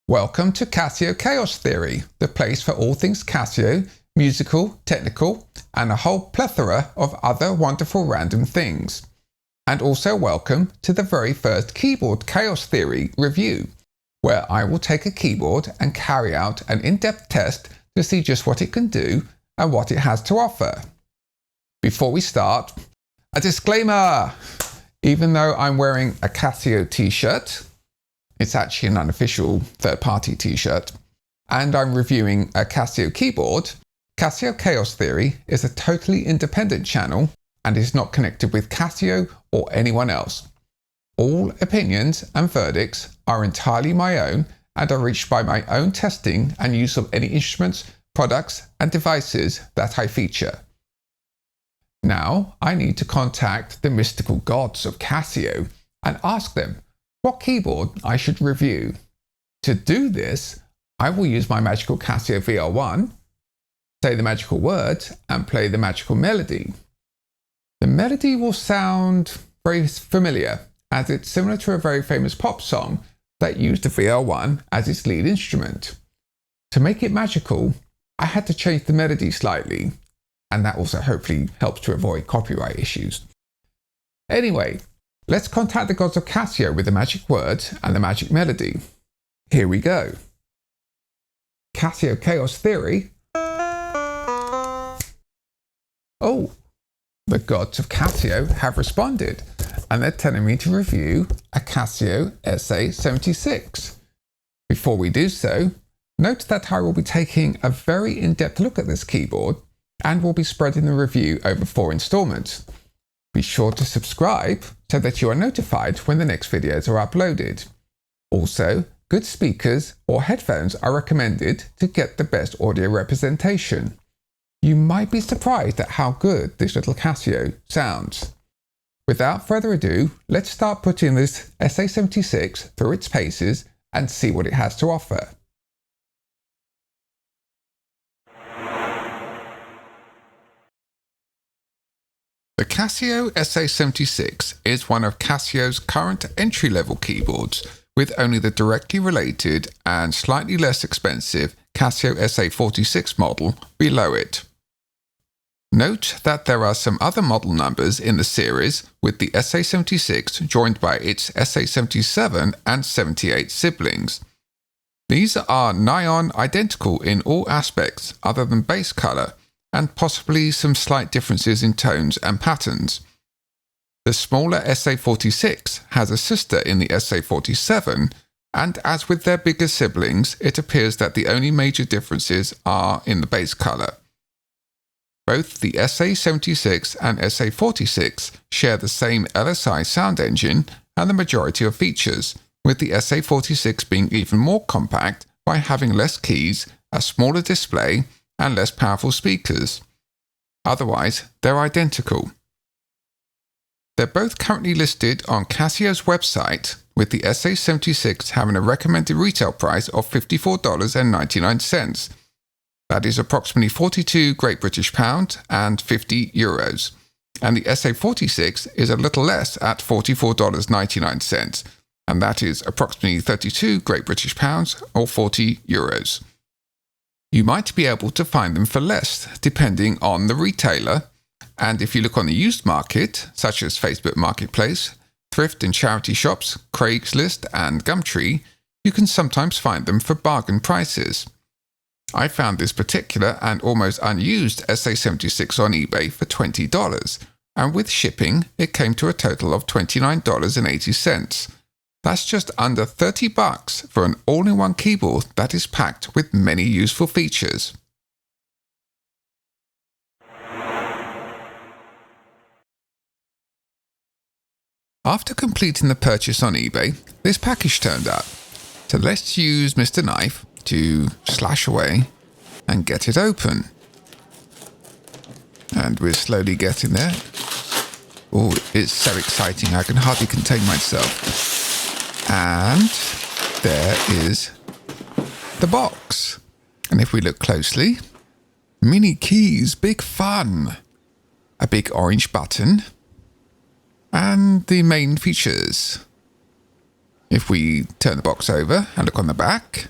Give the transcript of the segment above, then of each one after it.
Welcome to Casio Chaos Theory, the place for all things Casio, musical, technical, and a whole plethora of other wonderful random things. And also welcome to the very first Keyboard Chaos Theory review, where I will take a keyboard and carry out an in-depth test to see just what it can do and what it has to offer. Before we start, a disclaimer! Even though I'm wearing a Casio t-shirt, it's actually an unofficial third-party t-shirt, and I'm reviewing a Casio keyboard, Casio Chaos Theory is a totally independent channel and is not connected with Casio or anyone else. All opinions and verdicts are entirely my own and are reached by my own testing and use of any instruments, products, and devices that I feature. Now, I need to contact the mystical gods of Casio and ask them what keyboard I should review. To do this, I will use my magical Casio VL1, say the magical words, and play the magical melody. The melody will sound very familiar, as it's similar to a very famous pop song that used the VL1 as its lead instrument. To make it magical, I had to change the melody slightly, and that also hopefully helps to avoid copyright issues. Anyway, let's contact the gods of Casio with the magic words and the magic melody. Here we go. Casio Chaos Theory. Oh, the gods of Casio have responded, and they're telling me to review a Casio SA-76. Before we do so, note that I will be taking a very in-depth look at this keyboard and will be spreading the review over 4 installments. Be sure to subscribe so that you are notified when the next videos are uploaded. Also, good speakers or headphones are recommended to get the best audio representation. You might be surprised at how good this little Casio sounds. Without further ado, let's start putting this SA-76 through its paces and see what it has to offer. The Casio SA-76 is one of Casio's current entry-level keyboards, with only the directly related and slightly less expensive Casio SA-46 model below it. Note that there are some other model numbers in the series, with the SA-76 joined by its SA-77 and 78 siblings. These are nigh on identical in all aspects other than base colour, and possibly some slight differences in tones and patterns. The smaller SA-46 has a sister in the SA-47, and as with their bigger siblings, it appears that the only major differences are in the base colour. Both the SA-76 and SA-46 share the same LSI sound engine and the majority of features, with the SA-46 being even more compact by having less keys, a smaller display, and less powerful speakers. Otherwise, they're identical. They're both currently listed on Casio's website, with the SA-76 having a recommended retail price of $54.99. That is approximately 42 Great British pounds and 50 euros. And the SA-46 is a little less at $44.99, and that is approximately 32 Great British pounds or 40 euros. You might be able to find them for less, depending on the retailer, and if you look on the used market, such as Facebook Marketplace, thrift and charity shops, Craigslist and Gumtree, you can sometimes find them for bargain prices. I found this particular and almost unused SA-76 on eBay for $20, and with shipping, it came to a total of $29.80. That's just under $30 for an all-in-one keyboard that is packed with many useful features. After completing the purchase on eBay, this package turned up. So let's use Mr. Knife to slash away and get it open. And we're slowly getting there. Oh, it's so exciting, I can hardly contain myself. And there is the box. And if we look closely, mini keys, big fun. A big orange button. And the main features. If we turn the box over and look on the back,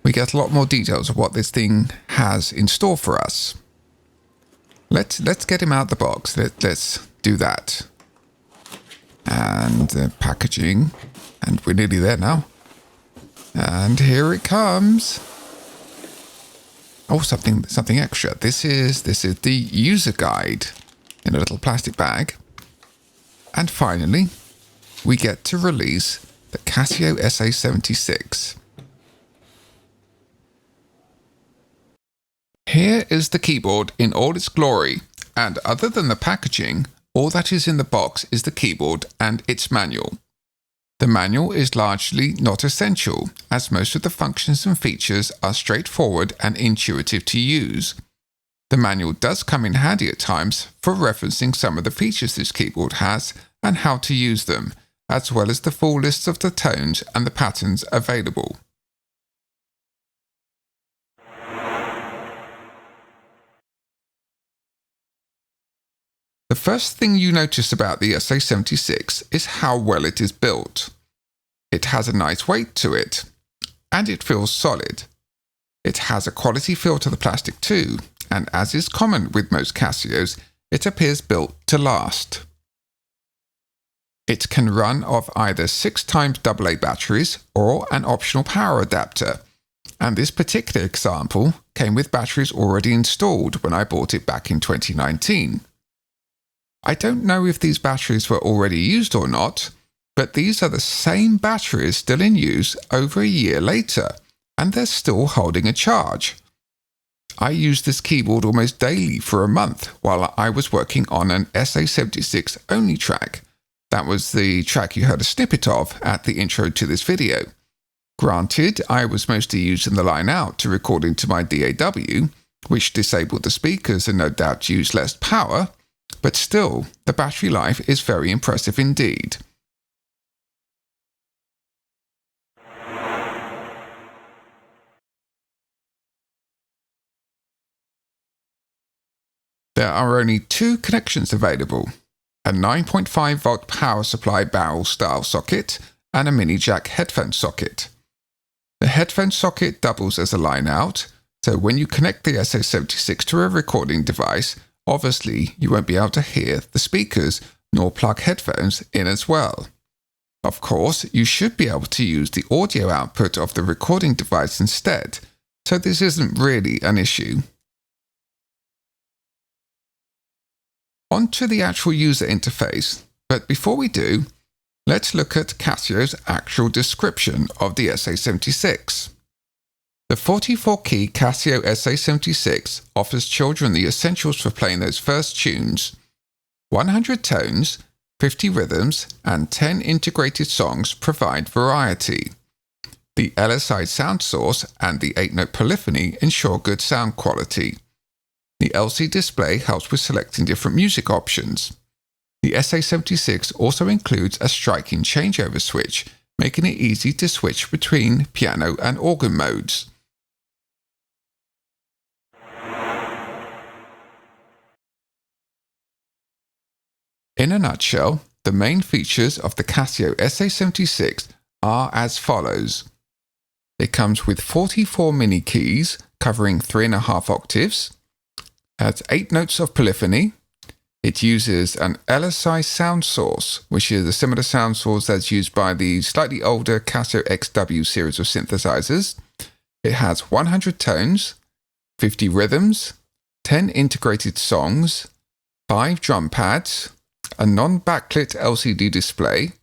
we get a lot more details of what this thing has in store for us. Let's get him out the box. Let's do that. And packaging, and we're nearly there now. And here it comes. Oh, something extra. This is the user guide in a little plastic bag. And finally, we get to release the Casio SA-76. Here is the keyboard in all its glory, and other than the packaging, all that is in the box is the keyboard and its manual. The manual is largely not essential, as most of the functions and features are straightforward and intuitive to use. The manual does come in handy at times for referencing some of the features this keyboard has and how to use them, as well as the full lists of the tones and the patterns available. The first thing you notice about the SA-76 is how well it is built. It has a nice weight to it, and it feels solid. It has a quality feel to the plastic too, and as is common with most Casios, it appears built to last. It can run off either 6x AA batteries or an optional power adapter, and this particular example came with batteries already installed when I bought it back in 2019. I don't know if these batteries were already used or not, but these are the same batteries still in use over a year later, and they're still holding a charge. I used this keyboard almost daily for a month while I was working on an SA-76 only track. That was the track you heard a snippet of at the intro to this video. Granted, I was mostly using the line out to record into my DAW, which disabled the speakers and no doubt used less power, but still, the battery life is very impressive indeed. There are only two connections available, a 9.5 volt power supply barrel style socket and a mini jack headphone socket. The headphone socket doubles as a line out, so when you connect the SA-76 to a recording device, obviously you won't be able to hear the speakers nor plug headphones in as well. Of course, you should be able to use the audio output of the recording device instead, so this isn't really an issue. On to the actual user interface, but before we do, let's look at Casio's actual description of the SA-76. The 44-key Casio SA-76 offers children the essentials for playing those first tunes: 100 tones, 50 rhythms, and 10 integrated songs provide variety. The LSI sound source and the 8-note polyphony ensure good sound quality. The LC display helps with selecting different music options. The SA-76 also includes a striking changeover switch, making it easy to switch between piano and organ modes. In a nutshell, the main features of the Casio SA-76 are as follows. It comes with 44 mini keys covering 3.5 octaves, has 8 notes of polyphony. It uses an LSI sound source, which is a similar sound source that's used by the slightly older Casio XW series of synthesizers. It has 100 tones, 50 rhythms, 10 integrated songs, 5 drum pads, a non-backlit LCD display,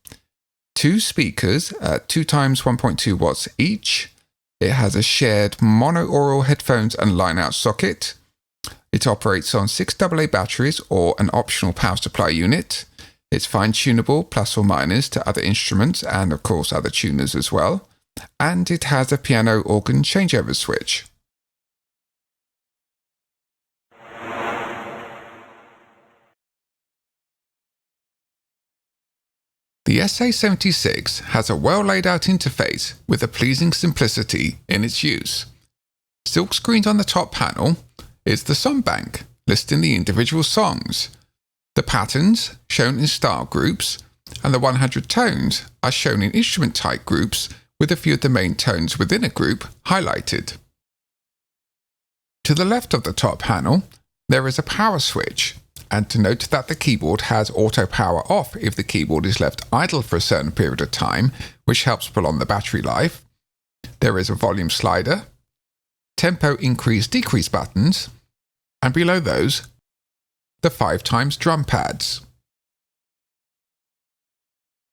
2 speakers at 2x 1.2 watts each. It has a shared mono-aural headphones and line-out socket. It operates on 6 AA batteries or an optional power supply unit. It's fine-tunable plus or minus to other instruments and of course other tuners as well. And it has a piano organ changeover switch. The SA-76 has a well laid out interface with a pleasing simplicity in its use. Silk screened on the top panel is the song bank, listing the individual songs. The patterns, shown in style groups, and the 100 tones are shown in instrument type groups with a few of the main tones within a group highlighted. To the left of the top panel, there is a power switch, and to note that the keyboard has auto power off if the keyboard is left idle for a certain period of time, which helps prolong the battery life. There is a volume slider, tempo increase-decrease buttons, and below those, the 5x drum pads.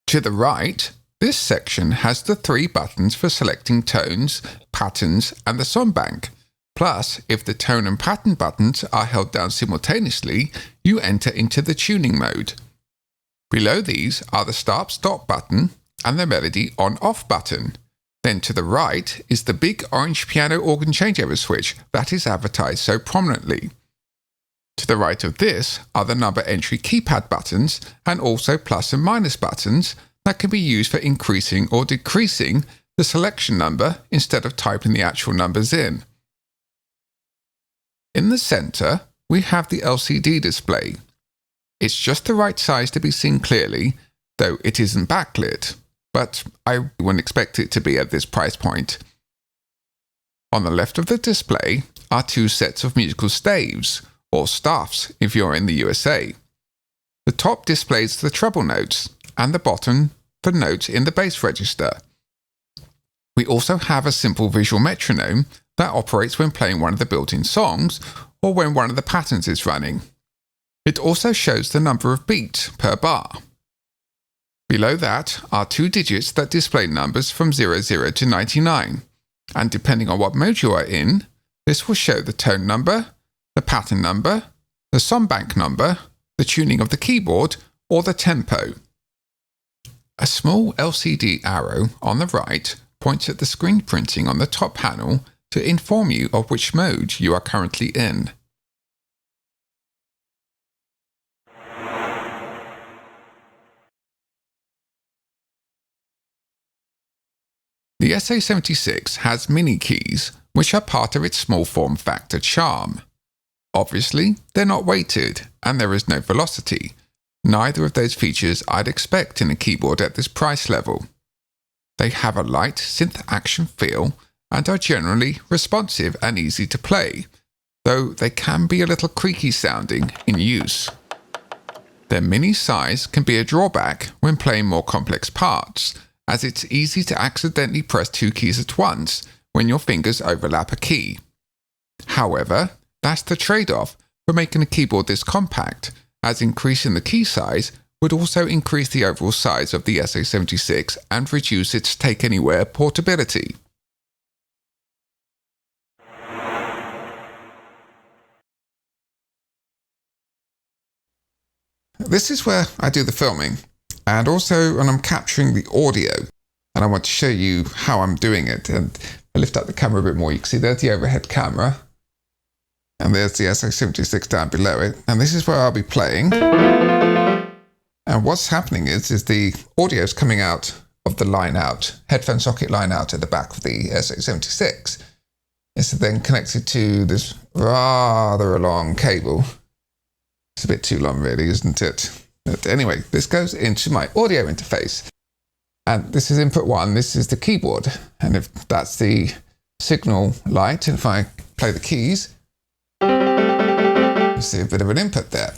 To the right, this section has the 3 buttons for selecting tones, patterns, and the song bank. Plus, if the tone and pattern buttons are held down simultaneously, you enter into the tuning mode. Below these are the start-stop button and the melody on-off button. Then to the right is the big orange piano organ changeover switch that is advertised so prominently. To the right of this are the number entry keypad buttons and also plus and minus buttons that can be used for increasing or decreasing the selection number instead of typing the actual numbers in. In the center, we have the LCD display. It's just the right size to be seen clearly, though it isn't backlit, but I wouldn't expect it to be at this price point. On the left of the display are 2 sets of musical staves, or staffs if you're in the USA. The top displays the treble notes, and the bottom the notes in the bass register. We also have a simple visual metronome that operates when playing one of the built-in songs or when one of the patterns is running. It also shows the number of beats per bar. Below that are 2 digits that display numbers from 00 to 99, and depending on what mode you are in, this will show the tone number, the pattern number, the song bank number, the tuning of the keyboard, or the tempo. A small LCD arrow on the right points at the screen printing on the top panel to inform you of which mode you are currently in. The SA-76 has mini keys, which are part of its small form factor charm. Obviously, they're not weighted, and there is no velocity. Neither of those features I'd expect in a keyboard at this price level. They have a light synth action feel and are generally responsive and easy to play, though they can be a little creaky sounding in use. Their mini size can be a drawback when playing more complex parts, as it's easy to accidentally press 2 keys at once when your fingers overlap a key. However, that's the trade-off for making a keyboard this compact, as increasing the key size would also increase the overall size of the SA-76 and reduce its take-anywhere portability. This is where I do the filming, and also when I'm capturing the audio, and I want to show you how I'm doing it. And I lift up the camera a bit more, you can see there's the overhead camera, and there's the SA-76 down below it, and this is where I'll be playing. And what's happening is the audio is coming out of the line out, headphone socket line out at the back of the SA-76. It's then connected to this rather long cable. It's a bit too long really, isn't it? But anyway, this goes into my audio interface. And this is input 1, this is the keyboard. And if that's the signal light, and if I play the keys, you see a bit of an input there.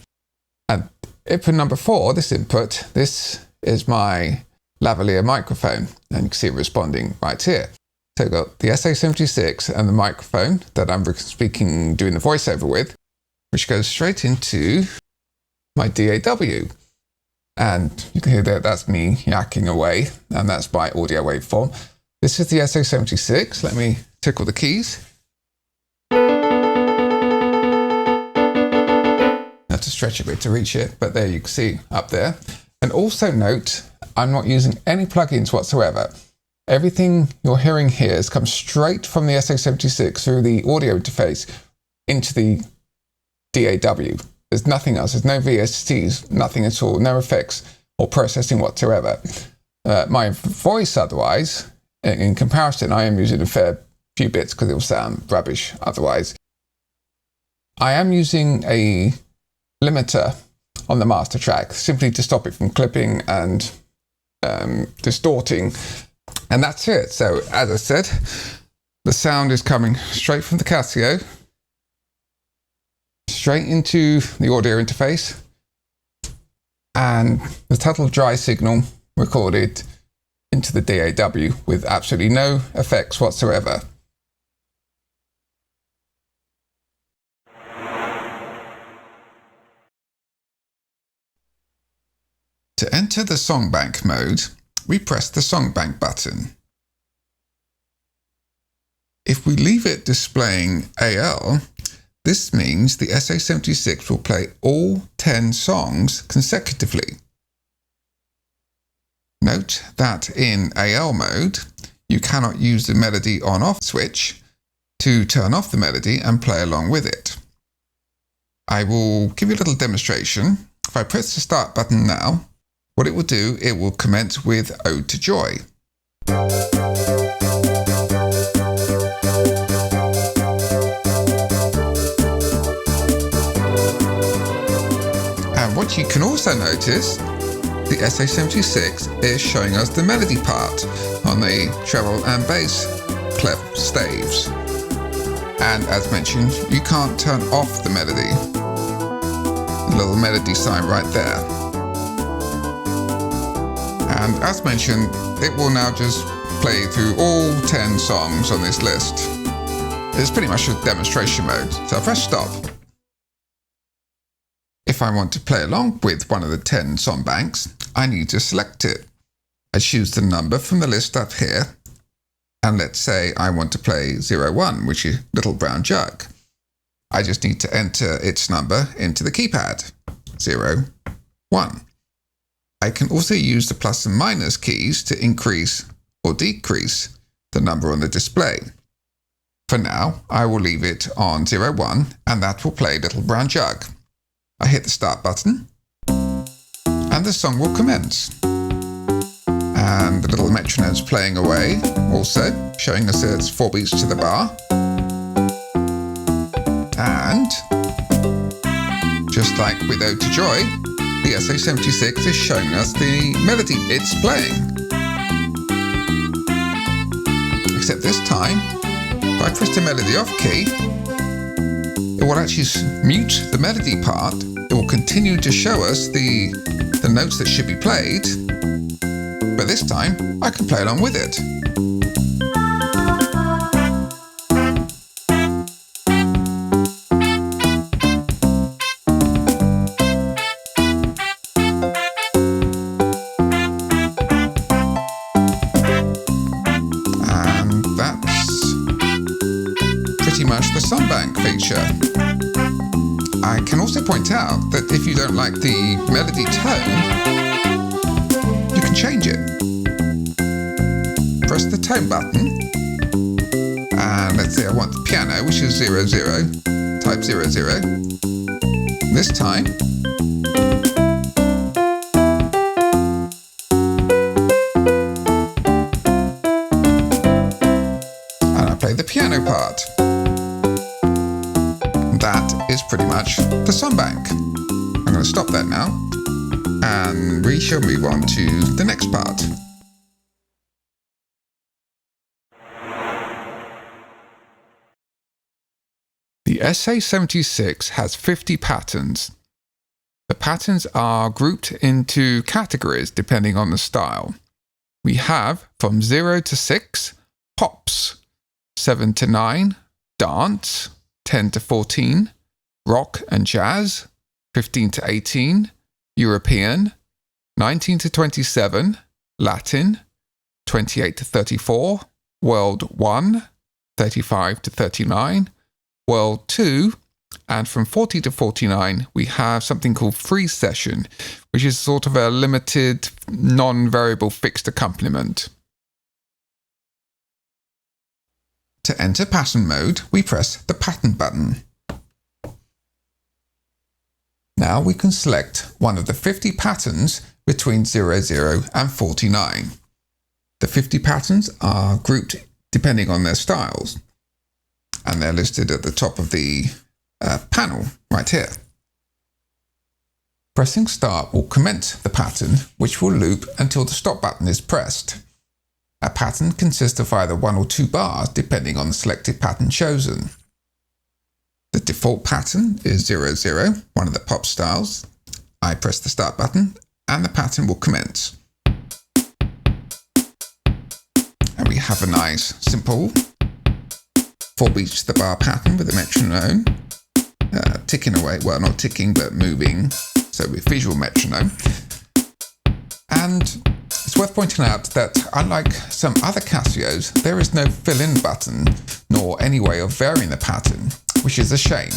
And input number 4, this input, this is my lavalier microphone. And you can see it responding right here. So I've got the SA-76 and the microphone that I'm speaking, doing the voiceover with, which goes straight into my DAW. And you can hear that that's me yakking away, and that's my audio waveform. This is the SA-76. Let me tickle the keys. I have to stretch a bit to reach it, but there you can see up there. And also note, I'm not using any plugins whatsoever. Everything you're hearing here has come straight from the SA-76 through the audio interface into the DAW. There's nothing else. There's no VSTs, nothing at all, no effects or processing whatsoever. My voice, otherwise, in comparison, I am using a fair few bits because it will sound rubbish otherwise. I am using a limiter on the master track simply to stop it from clipping and distorting. And that's it. So as I said, the sound is coming straight from the Casio, straight into the audio interface, and the total dry signal recorded into the DAW with absolutely no effects whatsoever. To enter the songbank mode, we press the songbank button. If we leave it displaying AL, this means the SA-76 will play all 10 songs consecutively. Note that in AL mode, you cannot use the melody on-off switch to turn off the melody and play along with it. I will give you a little demonstration. If I press the start button now, what it will do, it will commence with Ode to Joy. And what you can also notice, the SA-76 is showing us the melody part on the treble and bass clef staves. And as mentioned, you can't turn off the melody. The little melody sign right there. And as mentioned, it will now just play through all 10 songs on this list. It's pretty much a demonstration mode, so I press stop. If I want to play along with one of the 10 song banks, I need to select it. I choose the number from the list up here, and let's say I want to play 01, which is Little Brown Jug. I just need to enter its number into the keypad, 01. I can also use the plus and minus keys to increase or decrease the number on the display. For now, I will leave it on 01, and that will play Little Brown Jug. I hit the start button, and the song will commence. And the little metronome's playing away, also showing us it's 4 beats to the bar. And just like with Ode to Joy, the SA-76 is showing us the melody it's playing. Except this time, if I press the melody off key, it will actually mute the melody part. It will continue to show us the notes that should be played, but this time I can play along with it. And that's pretty much the songbank feature. I can also point out that if you don't like the melody tone, you can change it. Press the tone button, and let's say I want the piano, which is 00, type 00. This time, and I play the piano part. That is pretty much the songbank. I'm going to stop that now, and we shall move on to the next part. The SA-76 has 50 patterns. The patterns are grouped into categories depending on the style. We have from 0 to 6, pops, 7 to 9, dance, 10 to 14, rock and jazz, 15 to 18, European, 19 to 27, Latin, 28 to 34, World 1, 35 to 39, World 2, and from 40 to 49 we have something called free session, which is sort of a limited, non-variable fixed accompaniment. To enter pattern mode, we press the pattern button. Now we can select one of the 50 patterns between 00 and 49. The 50 patterns are grouped depending on their styles, and they're listed at the top of the panel right here. Pressing start will commence the pattern, which will loop until the stop button is pressed. A pattern consists of either 1 or 2 bars depending on the selected pattern chosen. The default pattern is 00, one of the pop styles. I press the start button and the pattern will commence. And we have a nice, simple 4 beats to the bar pattern with a metronome, ticking away, well not ticking but moving, so with visual metronome. And it's worth pointing out that unlike some other Casios, there is no fill-in button nor any way of varying the pattern, which is a shame.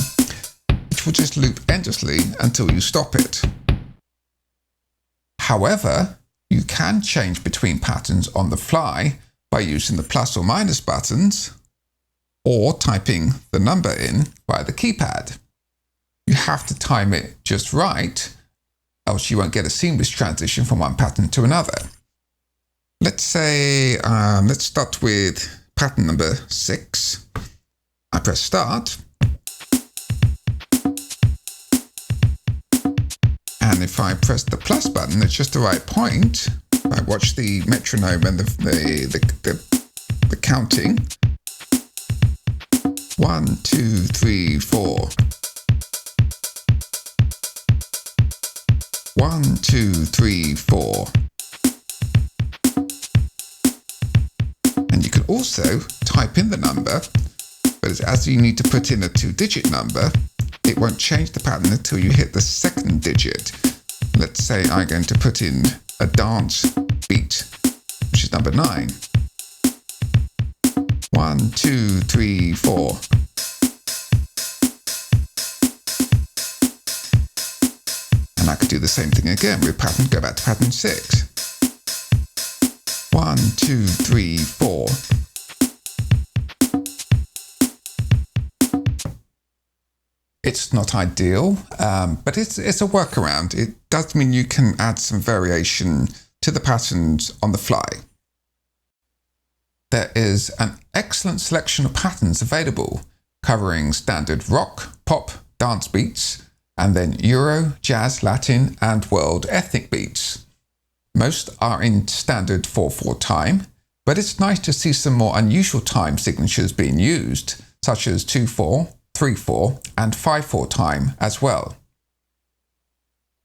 It will just loop endlessly until you stop it. However, you can change between patterns on the fly by using the plus or minus buttons or typing the number in via the keypad. You have to time it just right, else you won't get a seamless transition from one pattern to another. Let's say, let's start with pattern number 6. I press start. And if I press the plus button at just the right point, I watch the metronome and the counting. 1, 2, 3, 4. 1, 2, 3, 4. And you can also type in the number, but as you need to put in a 2-digit number, it won't change the pattern until you hit the 2nd digit. Let's say I'm going to put in a dance beat, which is number 9. 1, 2, 3, 4. And I could do the same thing again with pattern, go back to pattern 6. 1, 2, 3, 4. It's not ideal, but it's a workaround. It does mean you can add some variation to the patterns on the fly. There is an excellent selection of patterns available, covering standard rock, pop, dance beats, and then Euro, Jazz, Latin, and World ethnic beats. Most are in standard 4/4 time, but it's nice to see some more unusual time signatures being used, such as 2/4, 3/4, and 5/4 time as well.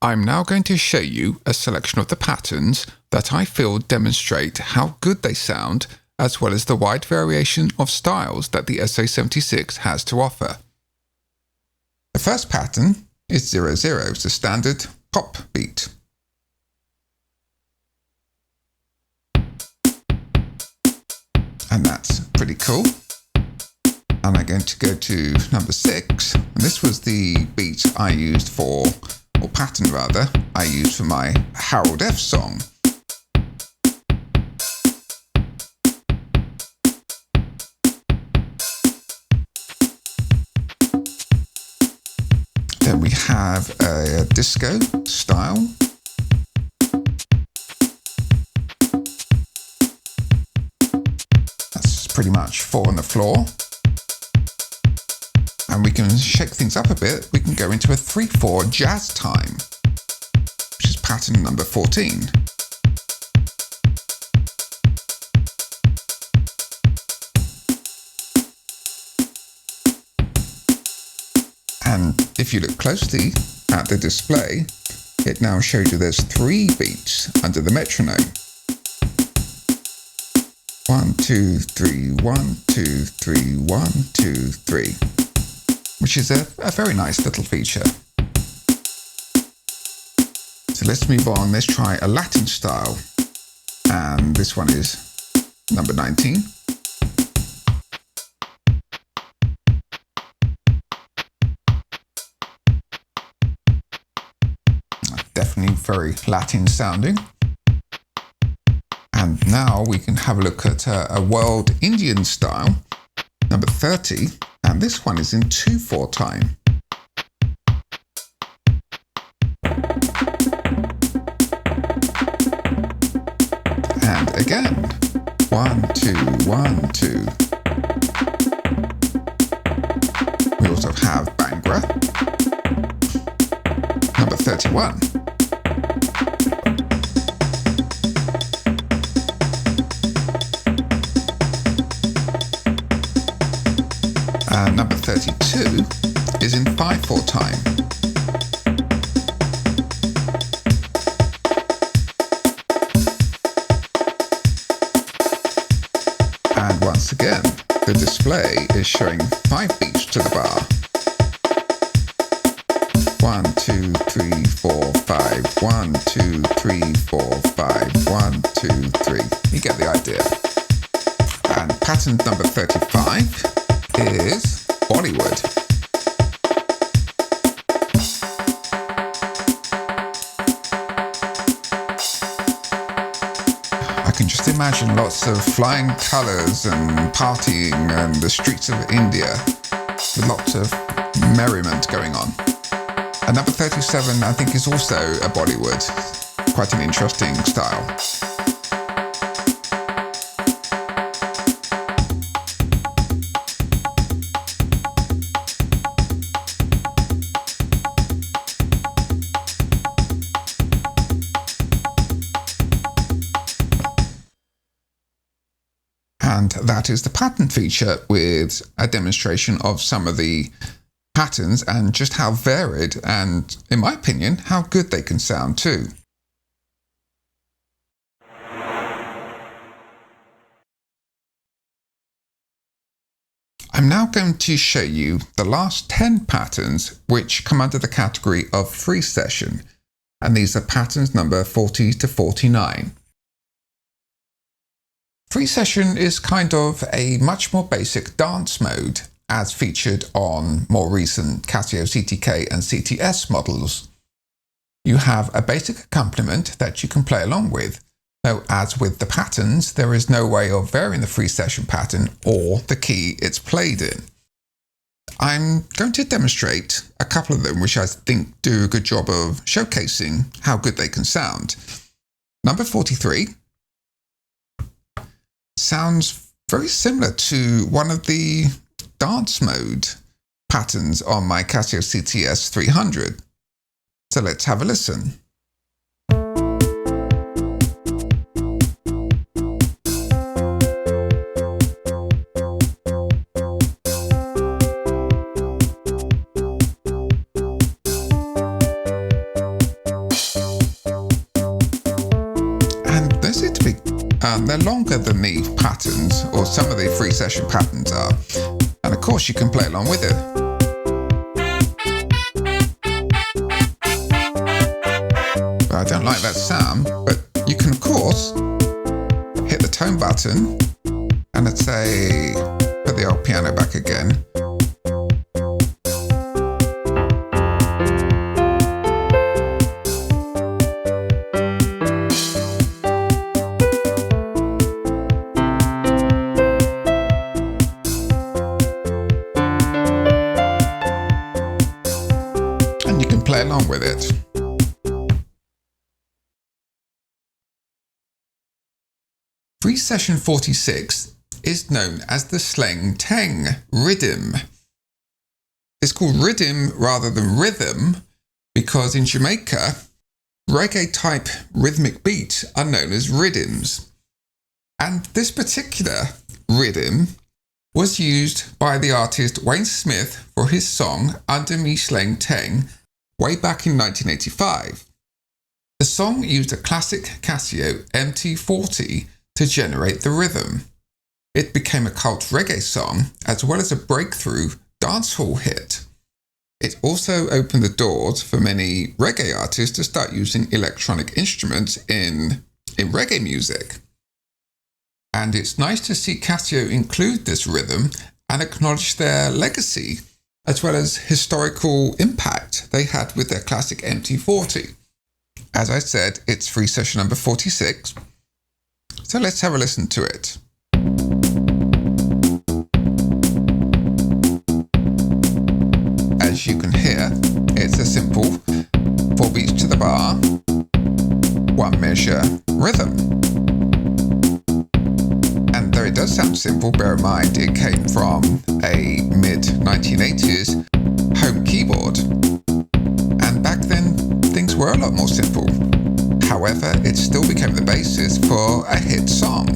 I'm now going to show you a selection of the patterns that I feel demonstrate how good they sound, as well as the wide variation of styles that the SA-76 has to offer. The first pattern is 00, it's a standard pop beat. And that's pretty cool. And I'm going to go to number 6. And this was the beat I used for, or pattern rather, I used for my Harold F song. Then we have a disco style. That's pretty much 4 on the floor. And we can shake things up a bit. We can go into a 3/4 jazz time, which is pattern number 14. And if you look closely at the display, it now shows you there's 3 beats under the metronome. 1, 2, 3, 1, 2, 3, 1, 2, 3. Which is a very nice little feature. So let's move on, let's try a Latin style. And this one is number 19. Definitely very Latin sounding. And now we can have a look at a world Indian style, number 30. And this one is in 2/4 time. And again, 1, 2, 1, 2. We also have Bhangra, number 31. 2 is in 5/4 time. And once again, the display is showing 5 beats to the bar. 1, 2, 3, 4, 5. 1, 2, 3, 4, 5. 1, 2, 3. You get the idea. And pattern number 35 is Bollywood. I can just imagine lots of flying colours and partying and the streets of India with lots of merriment going on. And number 37, I think, is also a Bollywood. Quite an interesting style. And that is the pattern feature with a demonstration of some of the patterns and just how varied and, in my opinion, how good they can sound too. I'm now going to show you the last 10 patterns which come under the category of free session, and these are patterns number 40 to 49. Free session is kind of a much more basic dance mode as featured on more recent Casio CTK and CTS models. You have a basic accompaniment that you can play along with, though as with the patterns, there is no way of varying the free session pattern or the key it's played in. I'm going to demonstrate a couple of them which I think do a good job of showcasing how good they can sound. Number 43 sounds very similar to one of the dance mode patterns on my Casio CTS 300. So let's have a listen. And they seem to be they're longer than the patterns, or some of the free session patterns are. And of course you can play along with it. But I don't like that sound, but you can of course hit the tone button and let's say put the old piano back again. Play along with it. Free session 46 is known as the Sleng Teng Riddim. It's called Riddim rather than rhythm because in Jamaica, reggae type rhythmic beats are known as riddims. And this particular riddim was used by the artist Wayne Smith for his song Under Me Sleng Teng way back in 1985. The song used a classic Casio MT40 to generate the rhythm. It became a cult reggae song as well as a breakthrough dancehall hit. It also opened the doors for many reggae artists to start using electronic instruments in reggae music. And it's nice to see Casio include this rhythm and acknowledge their legacy as well as historical impact they had with their classic MT40. As I said, it's free session number 46. So let's have a listen to it. As you can hear, it's a simple 4 beats to the bar, 1 measure rhythm. And though it does sound simple, bear in mind it came from a mid-1980s home keyboard. And back then, things were a lot more simple. However, it still became the basis for a hit song.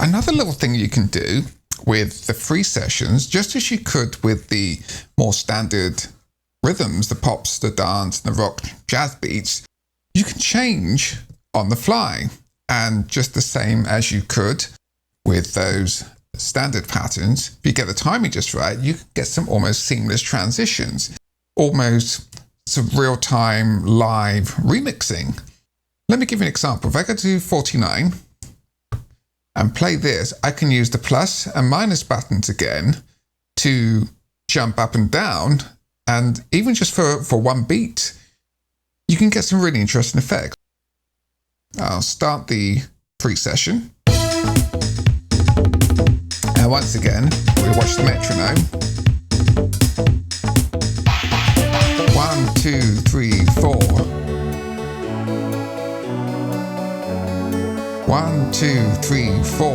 Another little thing you can do with the free sessions, just as you could with the more standard rhythms, the pops, the dance, the rock, jazz beats, you can change on the fly. And just the same as you could with those standard patterns, if you get the timing just right, you can get some almost seamless transitions, almost some real-time live remixing. Let me give you an example. If I go to 49 and play this, I can use the plus and minus buttons again to jump up and down. And even just for one beat, you can get some really interesting effects. I'll start the pre-session. And once again, we watch the metronome. 1, 2, 3, 4. 1, 2, 3, 4.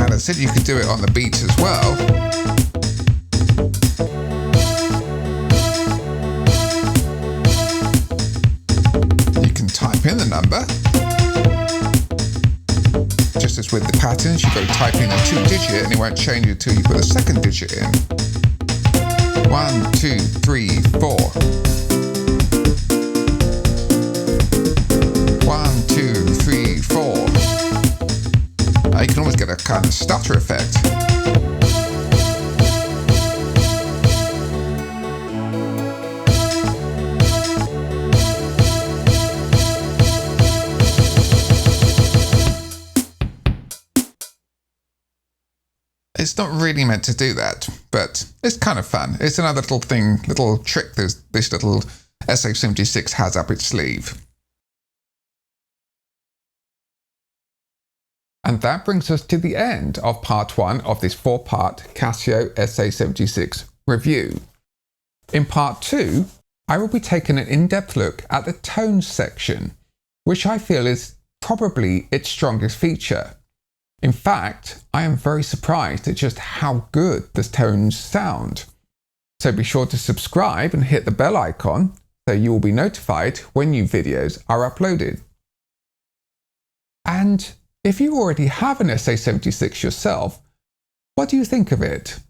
And I said you could do it on the beats as well. You can type in the number. Just as with the patterns, you go type in a 2-digit and it won't change it until you put a second digit in. 1, 2, 3, 4. 1, 2, 3, 4. You can almost get a kind of stutter effect. It's not really meant to do that, but it's kind of fun. It's another little thing, little trick this little SA-76 has up its sleeve. And that brings us to the end of part 1 of this 4-part Casio SA-76 review. In part 2, I will be taking an in-depth look at the tones section, which I feel is probably its strongest feature. In fact, I am very surprised at just how good the tones sound. So be sure to subscribe and hit the bell icon so you will be notified when new videos are uploaded. And if you already have an SA-76 yourself, what do you think of it?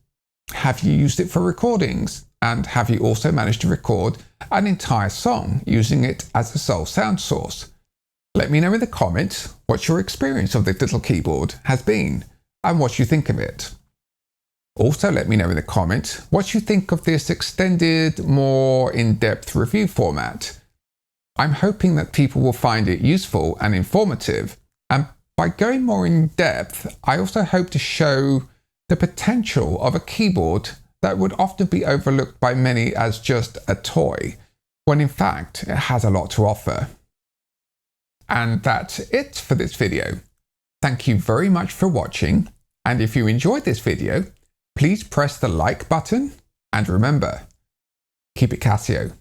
Have you used it for recordings? And have you also managed to record an entire song using it as a sole sound source? Let me know in the comments what your experience of this little keyboard has been and what you think of it. Also, let me know in the comments what you think of this extended, more in-depth review format. I'm hoping that people will find it useful and informative, and by going more in depth, I also hope to show the potential of a keyboard that would often be overlooked by many as just a toy, when in fact it has a lot to offer. And that's it for this video. Thank you very much for watching, and if you enjoyed this video, please press the like button, and remember, keep it Casio.